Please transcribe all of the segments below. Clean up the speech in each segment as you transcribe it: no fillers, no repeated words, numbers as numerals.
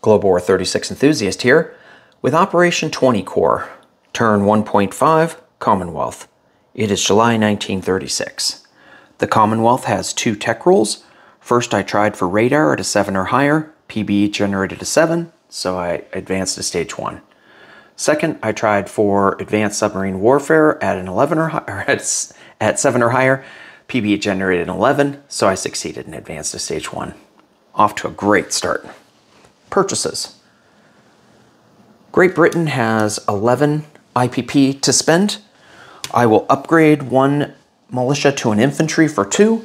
Global War 36 enthusiast here with Operation 20 Corps, turn 1.5, Commonwealth. It is July 1936. The Commonwealth has two tech rules. First, I tried for radar at a 7 or higher. PB generated a 7, so I advanced to stage 1. Second, I tried for advanced submarine warfare at an 11 or higher, at 7 or higher. PB generated an 11, so I succeeded and advanced to stage 1. Off to a great start. Purchases. Great Britain has 11 IPP to spend. I will upgrade 1 militia to an infantry for 2,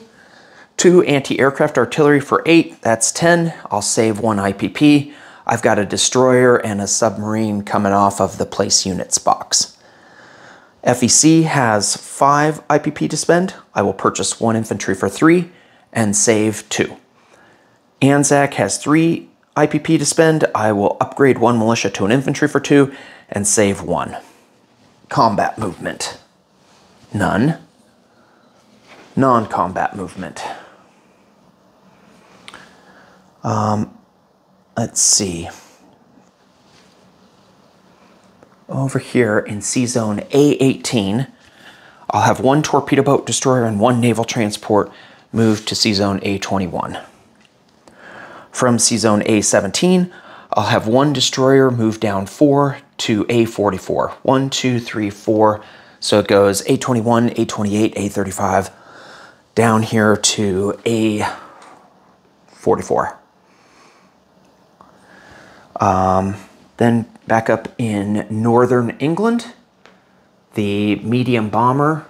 2 anti-aircraft artillery for 8, that's 10. I'll save 1 IPP. I've got a destroyer and a submarine coming off of the place units box. FEC has 5 IPP to spend. I will purchase 1 infantry for 3 and save 2. ANZAC has 3 IPP to spend. I will upgrade 1 militia to an infantry for 2 and save 1. Combat movement. None. Non-combat movement. Let's see. Over here in C Zone A18, I'll have 1 torpedo boat destroyer and 1 naval transport moved to C Zone A21. From C Zone A17, I'll have 1 destroyer move down 4 to A44. 1, 2, 3, 4. So it goes A21, A28, A35, down here to A44. Then back up in northern England, the medium bomber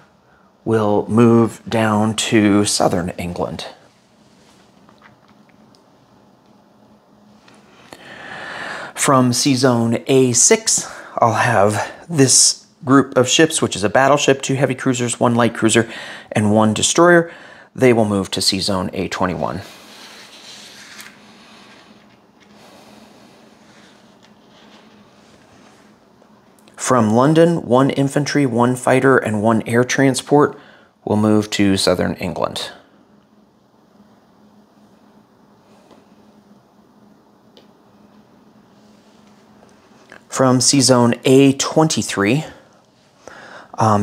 will move down to southern England. From C Zone A6, I'll have this group of ships, which is a battleship, 2 heavy cruisers, 1 light cruiser, and 1 destroyer. They will move to C Zone A21. From London, 1 infantry, 1 fighter, and 1 air transport will move to southern England. From C Zone A23,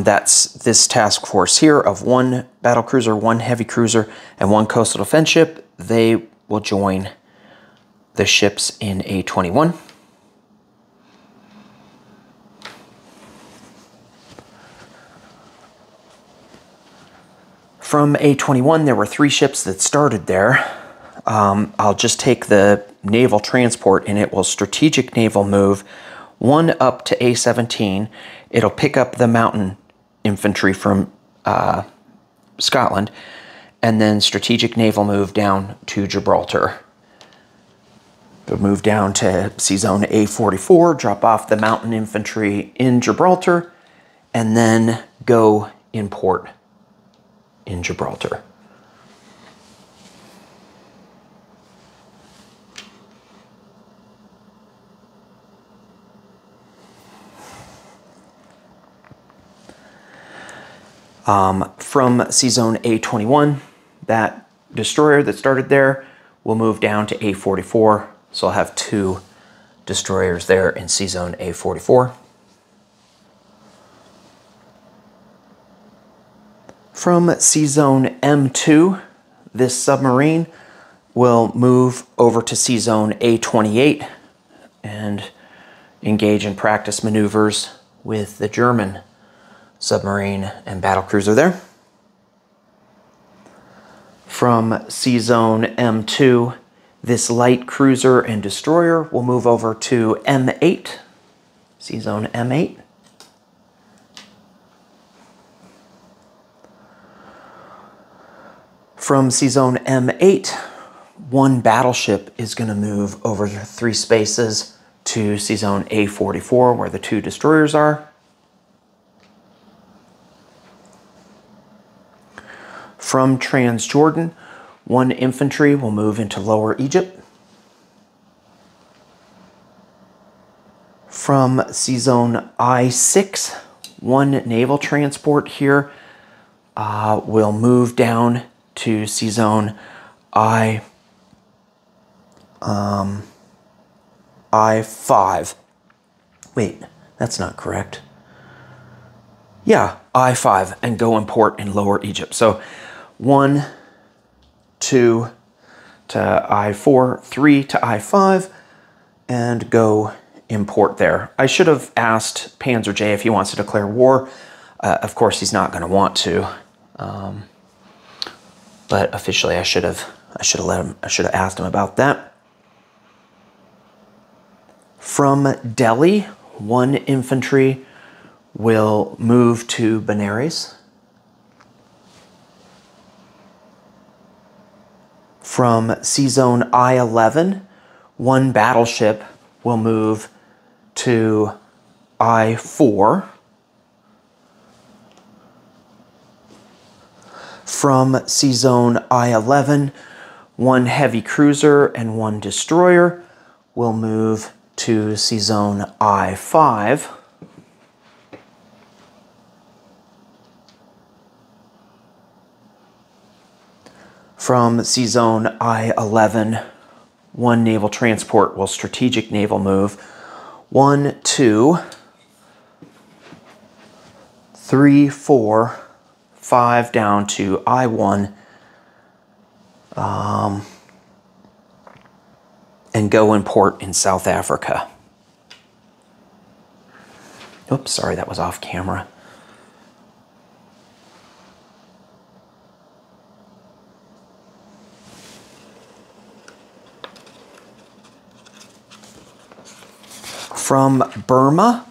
that's this task force here of 1 battle cruiser, 1 heavy cruiser, and 1 coastal defense ship. They will join the ships in A21. From A21, there were 3 ships that started there. I'll just take the naval transport and it will strategic naval move 1 up to A17. It'll pick up the mountain infantry from Scotland, and then strategic naval move down to Gibraltar. They'll move down to C Zone A44, drop off the mountain infantry in Gibraltar, and then go in port in Gibraltar. From C Zone A21, that destroyer that started there will move down to A44, so I'll have 2 destroyers there in C Zone A44. From C Zone M2, this submarine will move over to C Zone A28 and engage in practice maneuvers with the German submarine and battlecruiser there. From C Zone M2, this light cruiser and destroyer will move over to M8, C Zone M8. From C Zone M8, 1 battleship is going to move over 3 spaces to C Zone A44, where the 2 destroyers are. From Transjordan, 1 infantry will move into Lower Egypt. From C Zone I6, 1 naval transport here will move down to C Zone I I-5. Wait, that's not correct. Yeah, I-5, and go in port in Lower Egypt. So 1, 2 to I-4, 3 to I-5, and go import there. I should have asked Panzer J if he wants to declare war. Of course, he's not going to want to. But officially, I should have asked him about that. From Delhi, 1 infantry will move to Benares. From C-Zone I-11, 1 battleship will move to I-4. From C-Zone I-11, 1 heavy cruiser and 1 destroyer will move to C-Zone I-5. From C-Zone I-11, 1 naval transport will strategic naval move 1, 2, 3, 4, 5 down to I-1 and go in port in South Africa. Oops, sorry, that was off camera. From Burma,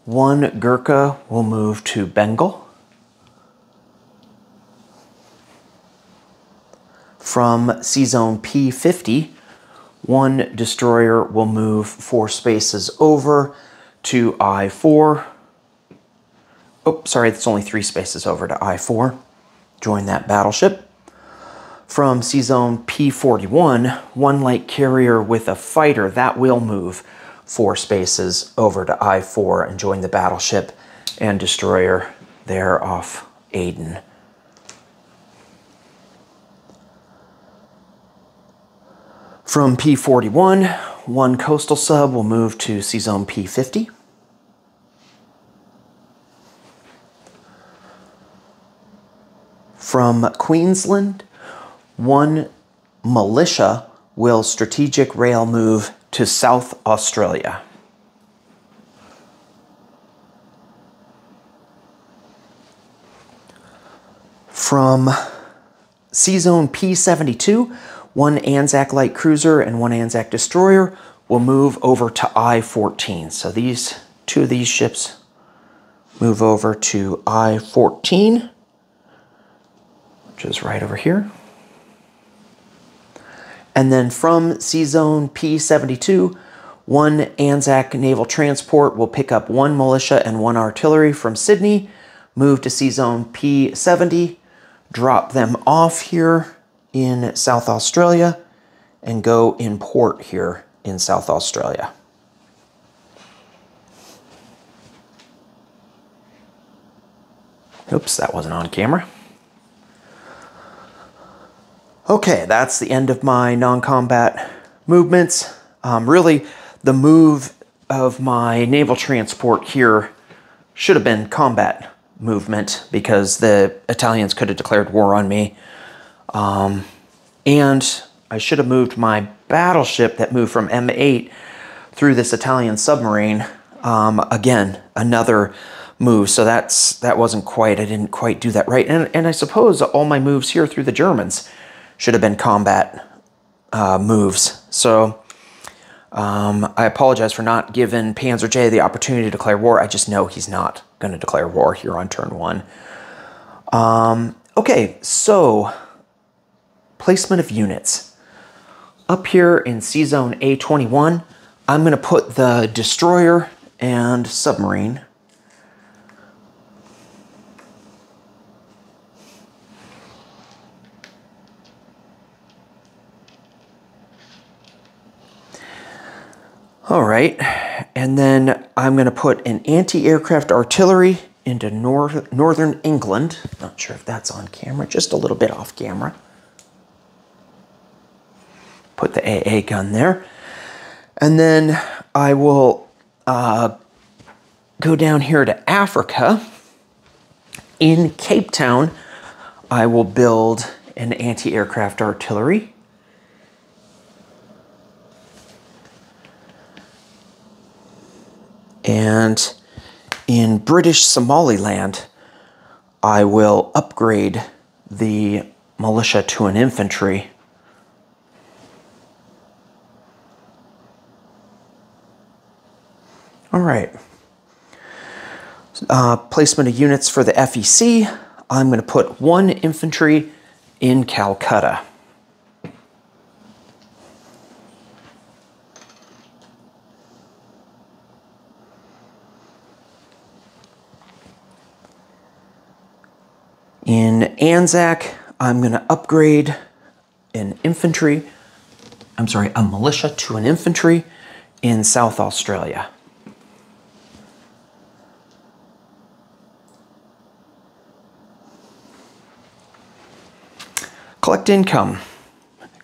1 Gurkha will move to Bengal. From C-Zone P-50, 1 destroyer will move 4 spaces over to I-4. Oh, sorry, that's only 3 spaces over to I-4. Join that battleship. From C-Zone P-41, 1 light carrier with a fighter, that will move 4 spaces over to I-4 and join the battleship and destroyer there off Aden. From P-41, 1 coastal sub will move to C-Zone P-50. From Queensland, 1 militia will strategic rail move to South Australia. From C-Zone P-72, 1 Anzac light cruiser and 1 Anzac destroyer will move over to I-14. So these 2 of these ships move over to I-14, which is right over here. And then from C-Zone P-72, 1 Anzac naval transport will pick up 1 militia and 1 artillery from Sydney, move to C-Zone P-70, drop them off here in South Australia, and go in port here in South Australia. Oops, that wasn't on camera. Okay, that's the end of my non-combat movements. Really, the move of my naval transport here should have been combat movement because the Italians could have declared war on me. And I should have moved my battleship that moved from M8 through this Italian submarine. Again, another move. So that wasn't quite, I didn't quite do that right. And I suppose all my moves here through the Germans should have been combat moves. So I apologize for not giving Panzer J the opportunity to declare war. I just know he's not going to declare war here on turn 1. Okay, so placement of units. Up here in C-Zone A21, I'm going to put the destroyer and submarine. All right, and then I'm going to put an anti-aircraft artillery into northern England. Not sure if that's on camera, just a little bit off camera. Put the AA gun there. And then I will go down here to Africa. In Cape Town, I will build an anti-aircraft artillery. And in British Somaliland, I will upgrade the militia to an infantry. All right. Placement of units for the FEC. I'm going to put 1 infantry in Calcutta. In Anzac, I'm going to upgrade a militia to an infantry in South Australia. Collect income.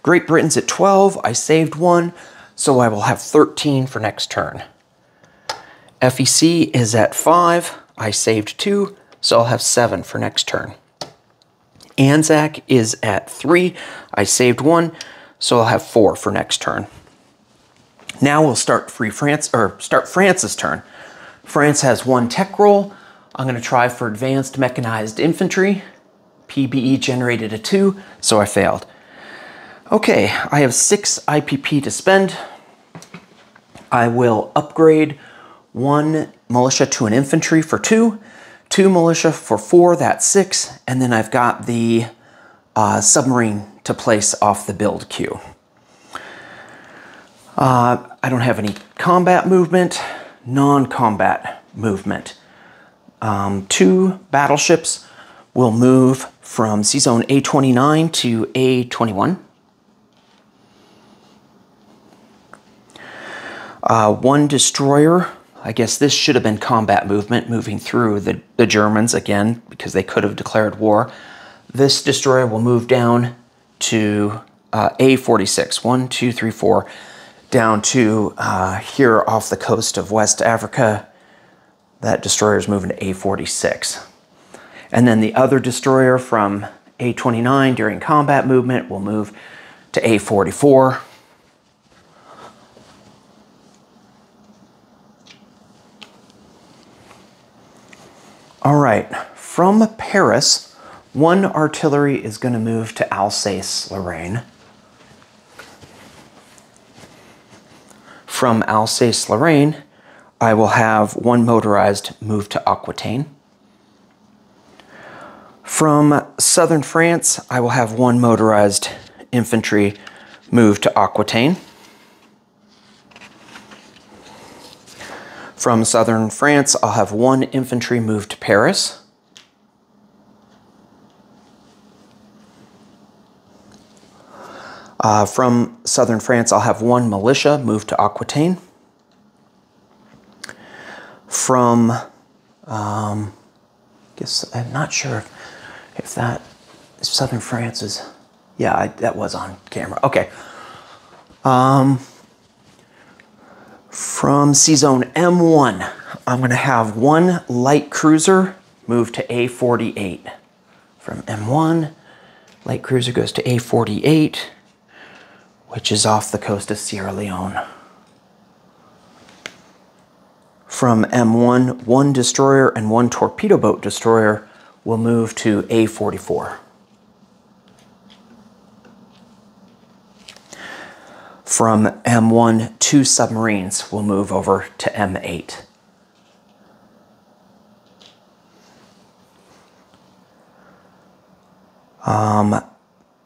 Great Britain's at 12, I saved 1, so I will have 13 for next turn. FEC is at 5, I saved 2, so I'll have 7 for next turn. Anzac is at 3, I saved 1, so I'll have 4 for next turn. Now we'll start France's turn. France has 1 tech roll. I'm going to try for advanced mechanized infantry. PBE generated a 2, so I failed. Okay, I have 6 IPP to spend. I will upgrade 1 militia to an infantry for 2, 2 militia for 4, that's 6, and then I've got the submarine to place off the build queue. I don't have any combat movement, non-combat movement. 2 battleships will move from Sea Zone A29 to A21. 1 destroyer, I guess this should have been combat movement, moving through the Germans again, because they could have declared war. This destroyer will move down to A46, 1, 2, 3, 4, down to here off the coast of West Africa. That destroyer is moving to A46. And then the other destroyer from A29 during combat movement will move to A44. All right, from Paris, 1 artillery is going to move to Alsace-Lorraine. From Alsace-Lorraine, I will have 1 motorized move to Aquitaine. From southern France, I will have 1 motorized infantry move to Aquitaine. From southern France, I'll have 1 infantry move to Paris. From southern France, I'll have 1 militia move to Aquitaine. From, guess I'm not sure if southern France is, yeah, that was on camera. Okay. From Sea Zone M1, I'm going to have 1 light cruiser move to A48. From M1, light cruiser goes to A48, which is off the coast of Sierra Leone. From M1, 1 destroyer and 1 torpedo boat destroyer will move to A44. From M1, 2 submarines will move over to M8.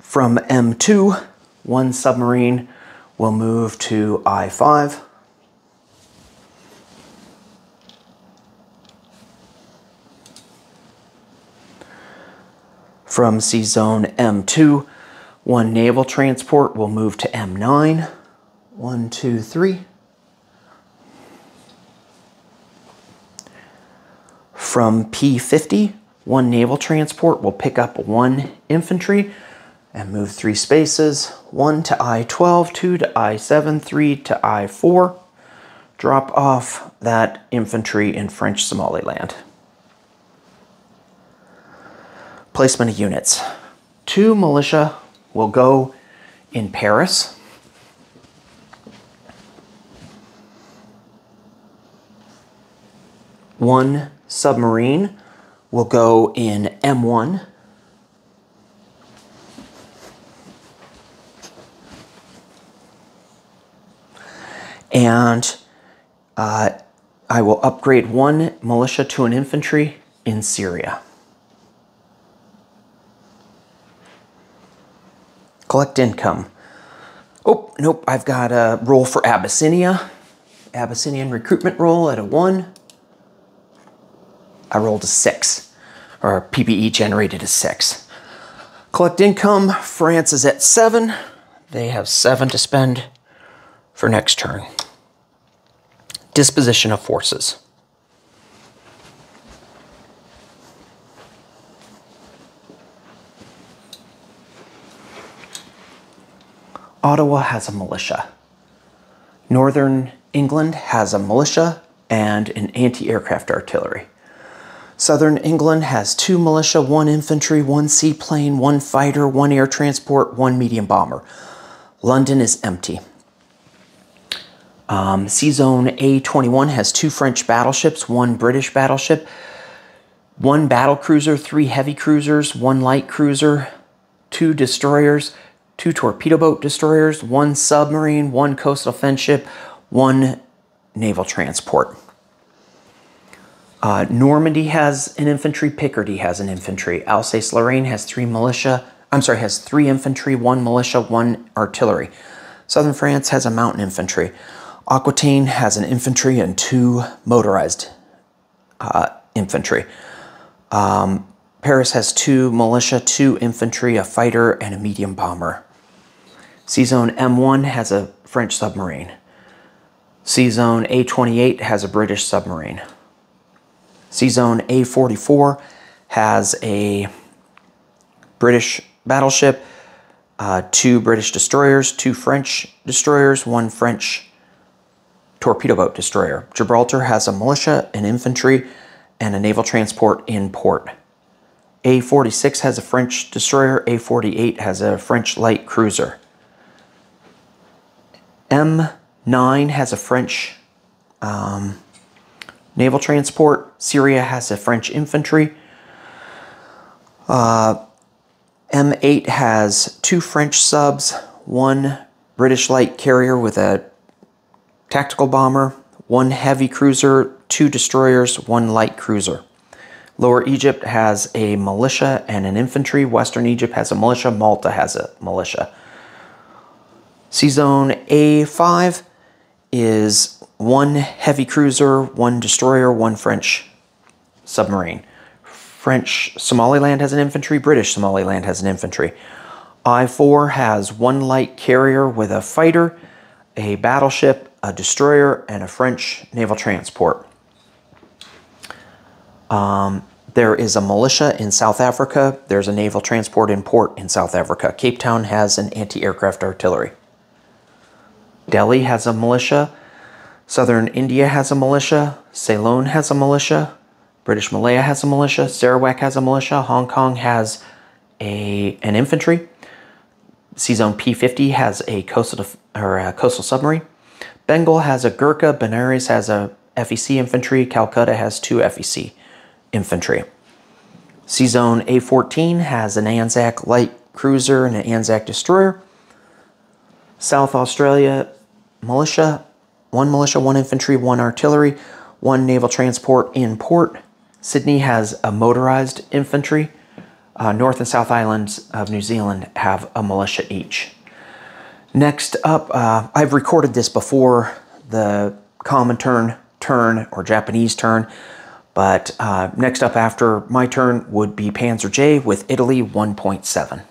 From M2, 1 submarine will move to I5. From Sea Zone M2, 1 naval transport will move to M9. 1, 2, 3. From P50, 1 naval transport will pick up 1 infantry, and move 3 spaces, 1 to I-12, 2 to I-7, 3 to I-4. Drop off that infantry in French Somaliland. Placement of units. 2 militia will go in Paris. One submarine will go in M1. And I will upgrade 1 militia to an infantry in Syria. Collect income. Oh, nope, I've got a roll for Abyssinia. Abyssinian recruitment roll at a 1. I rolled a 6, or PPE generated a 6. Collect income, France is at 7. They have 7 to spend for next turn. Disposition of forces. Ottawa has a militia. Northern England has a militia and an anti-aircraft artillery. Southern England has 2 militia, 1 infantry, 1 seaplane, 1 fighter, 1 air transport, 1 medium bomber. London is empty. C-Zone A21 has 2 French battleships, 1 British battleship, 1 battle cruiser, 3 heavy cruisers, 1 light cruiser, 2 destroyers, 2 torpedo boat destroyers, 1 submarine, 1 coastal defense ship, 1 naval transport. Normandy has an infantry, Picardy has an infantry, Alsace-Lorraine has 3 infantry, 1 militia, 1 artillery. Southern France has a mountain infantry. Aquitaine has an infantry and 2 motorized infantry. Paris has 2 militia, 2 infantry, a fighter, and a medium bomber. C-Zone M1 has a French submarine. C-Zone A28 has a British submarine. C-Zone A44 has a British battleship, 2 British destroyers, 2 French destroyers, 1 French torpedo boat destroyer. Gibraltar has a militia, an infantry, and a naval transport in port. A46 has a French destroyer, A48 has a French light cruiser. M9 has a French naval transport. Syria has a French infantry. M8 has 2 French subs, 1 British light carrier with a tactical bomber, 1 heavy cruiser, 2 destroyers, 1 light cruiser. Lower Egypt has a militia and an infantry. Western Egypt has a militia. Malta has a militia. C-Zone A5 is 1 heavy cruiser, 1 destroyer, 1 French submarine. French Somaliland has an infantry. British Somaliland has an infantry. I4 has 1 light carrier with a fighter, a battleship, a destroyer, and a French naval transport. There is a militia in South Africa. There's a naval transport in port in South Africa. Cape Town has an anti-aircraft artillery. Delhi has a militia. Southern India has a militia. Ceylon has a militia. British Malaya has a militia. Sarawak has a militia. Hong Kong has an infantry. C-Zone P50 has a coastal submarine. Bengal has a Gurkha. Benares has a FEC infantry. Calcutta has 2 FEC infantry. C-Zone A14 has an Anzac light cruiser and an Anzac destroyer. South Australia militia, 1 militia, 1 infantry, 1 artillery, 1 naval transport in port. Sydney has a motorized infantry. North and South Islands of New Zealand have a militia each. Next up, I've recorded this before the common turn or Japanese turn, but next up after my turn would be Panzer J with Italy 1.7.